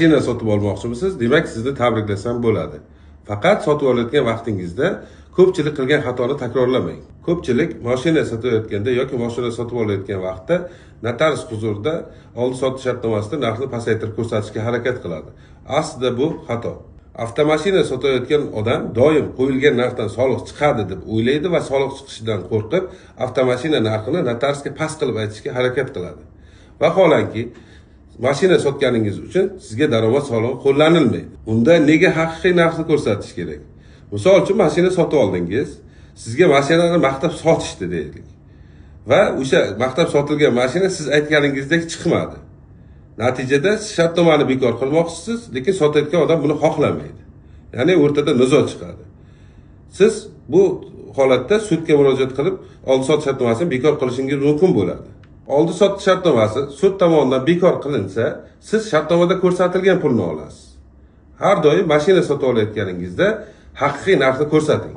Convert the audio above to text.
Mashina sotib olmoqchimisiz? Demak, sizni tabriklasam bo'ladi. Faqat sotib olayotgan vaqtingizda ko'pchilik qilgan xatoni takrorlamang. Ko'pchilik mashina sotayotganda yoki mashina sotib olayotgan vaqtda notarius huzurida oldi sotish shartnomasida narxni pasaytirib ko'rsatishga harakat qiladi. Aslida bu xato. Avtomashina sotayotgan odam doim qo'yilgan narxdan soliq chiqadi deb o'ylaydi va soliq chiqishidan qo'rqib, avtomashina narxini notariusga past qilib aytishga harakat qiladi. Vaholanki, mashina sotganingiz uchun sizga daromad solig'i qo'llanilmaydi. Unda nega haqiqiy narxni ko'rsatish kerak? Misol uchun mashina sotib oldingiz, sizga mashinani maqtab sotishdi deylik. Va o'sha maqtab sotilgan mashina siz aytganingizdek chiqmadi. Natijada shartnomani bekor qilmoqchisiz, lekin sotayotgan odam buni xohlamaydi. Ya'ni o'rtada nizo chiqadi. Siz bu holatda sudga murojaat qilib, oldi sotish shartnomasini bekor qilishingiz mumkin bo'ladi. Oldi sotish shartnomasi sud tomonidan bekor qilinsa, siz shartnomada ko'rsatilgan pulni olasiz. Har doim mashina sotib olayotganingizda haqiqiy narxni ko'rsating.